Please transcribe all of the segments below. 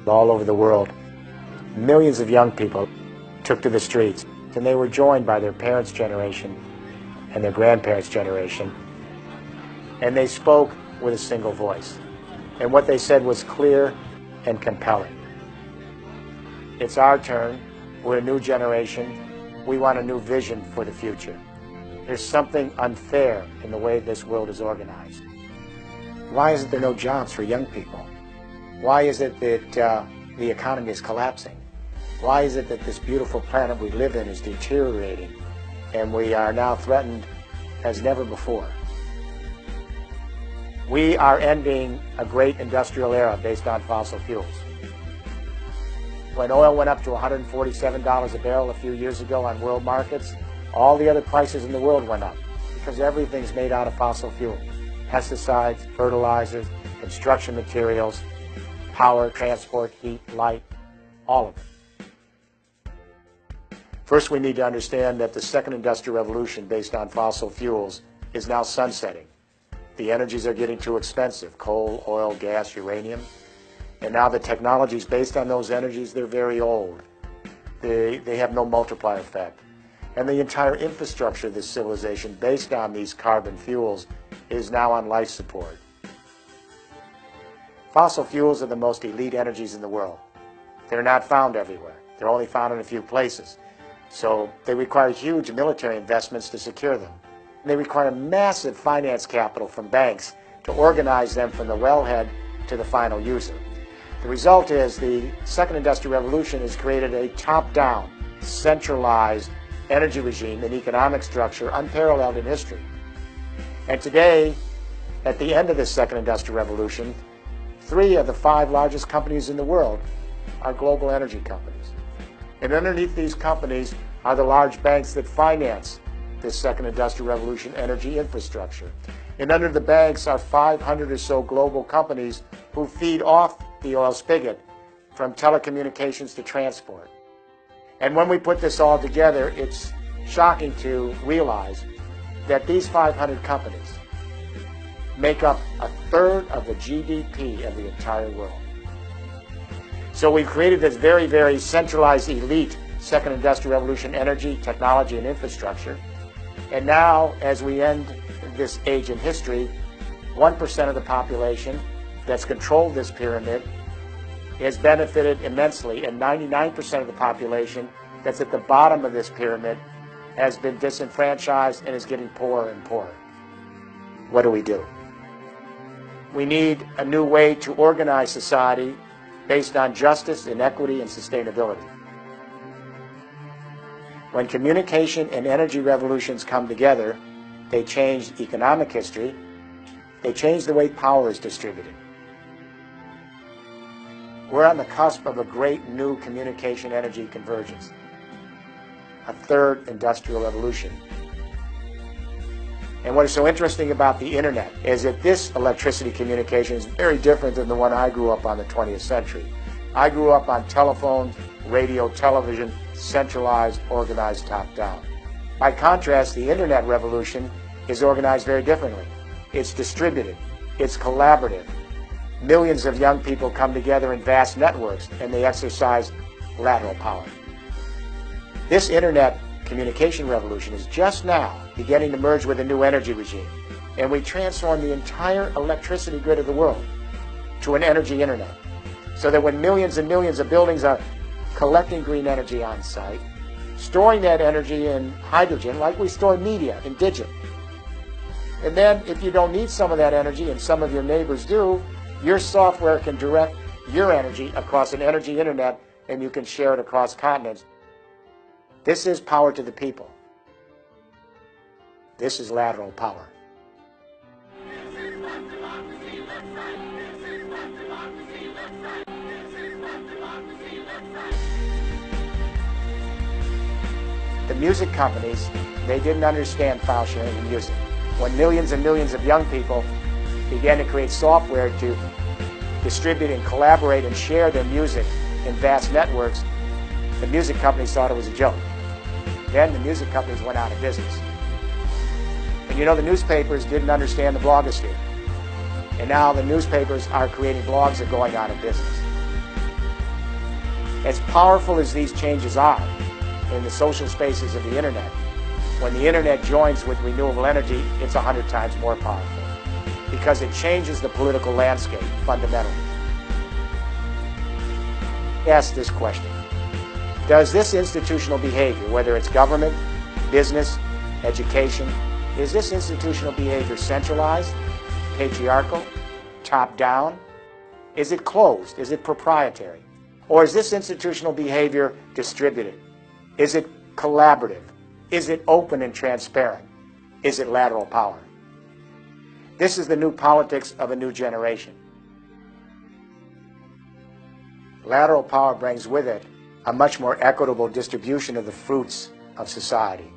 all over the world. Millions of young people took to the streets, and they were joined by their parents' generation and their grandparents' generation, and they spoke with a single voice. And what they said was clear and compelling. It's our turn. We're a new generation. We want a new vision for the future. There's something unfair in the way this world is organized. Why isn't there no jobs for young people? Why is it that the economy is collapsing? Why is it that this beautiful planet we live in is deteriorating and we are now threatened as never before? We are ending a great industrial era based on fossil fuels. When oil went up to $147 a barrel a few years ago on world markets, all the other prices in the world went up because everything's made out of fossil fuel. Pesticides, fertilizers, construction materials, power, transport, heat, light, all of it. First, we need to understand that the second industrial revolution based on fossil fuels is now sunsetting. The energies are getting too expensive, coal, oil, gas, uranium. And now the technologies based on those energies, they're very old. They have no multiplier effect. And the entire infrastructure of this civilization based on these carbon fuels is now on life support. Fossil fuels are the most elite energies in the world. They're not found everywhere. They're only found in a few places. So they require huge military investments to secure them. They require massive finance capital from banks to organize them from the wellhead to the final user. The result is the second industrial revolution has created a top-down, centralized energy regime and economic structure unparalleled in history. And today, at the end of this second industrial revolution, 3 of the 5 largest companies in the world are global energy companies. And underneath these companies are the large banks that finance this second industrial revolution energy infrastructure. And under the banks are 500 or so global companies who feed off the oil spigot from telecommunications to transport. And when we put this all together, it's shocking to realize that these 500 companies make up 1/3 of the GDP of the entire world. So we've created this very, very centralized elite second industrial revolution energy, technology, and infrastructure. And now, as we end this age in history, 1% of the population that's controlled this pyramid has benefited immensely, and 99% of the population that's at the bottom of this pyramid has been disenfranchised and is getting poorer and poorer. What do? We need a new way to organize society based on justice, inequity, and sustainability. When communication and energy revolutions come together, they change economic history, they change the way power is distributed. We're on the cusp of a great new communication energy convergence, a third industrial revolution. And what is so interesting about the internet is that this electricity communication is very different than the one I grew up on in the 20th century. I grew up on telephones, radio, television, centralized, organized, top-down. By contrast, the internet revolution is organized very differently. It's distributed, it's collaborative. Millions of young people come together in vast networks and they exercise lateral power. This internet communication revolution is just now beginning to merge with a new energy regime, and we transform the entire electricity grid of the world to an energy internet, so that when millions and millions of buildings are collecting green energy on site, storing that energy in hydrogen like we store media in digit. And then if you don't need some of that energy and some of your neighbors do, your software can direct your energy across an energy internet and you can share it across continents. This is power to the people. This is lateral power. The music companies, they didn't understand file sharing in music. When millions and millions of young people began to create software to distribute and collaborate and share their music in vast networks, the music companies thought it was a joke. Then the music companies went out of business. And you know, the newspapers didn't understand the blogosphere. And now the newspapers are creating blogs that are going out of business. As powerful as these changes are in the social spaces of the internet, when the internet joins with renewable energy, it's 100 times more powerful because it changes the political landscape fundamentally. Ask this question: does this institutional behavior, whether it's government, business, education, is this institutional behavior centralized, patriarchal, top-down? Is it closed? Is it proprietary? Or is this institutional behavior distributed? Is it collaborative? Is it open and transparent? Is it lateral power? This is the new politics of a new generation. Lateral power brings with it a much more equitable distribution of the fruits of society.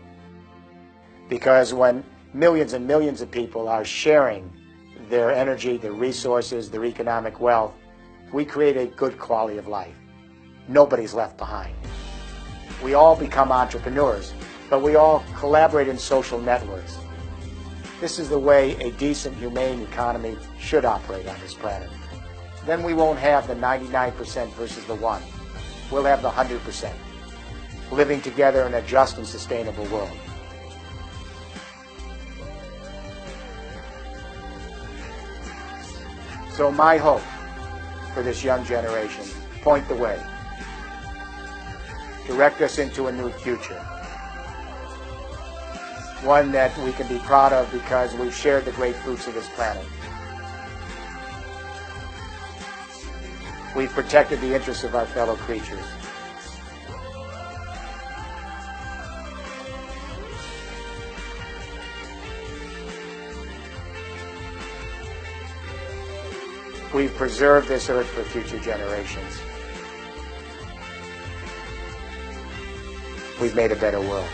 Because when millions and millions of people are sharing their energy, their resources, their economic wealth, we create a good quality of life. Nobody's left behind. We all become entrepreneurs, but we all collaborate in social networks. This is the way a decent, humane economy should operate on this planet. Then we won't have the 99% versus the 1%. We'll have the 100%, living together in a just and sustainable world. So my hope for this young generation: point the way. Direct us into a new future. One that we can be proud of because we've shared the great fruits of this planet. We've protected the interests of our fellow creatures. We've preserved this earth for future generations. We've made a better world.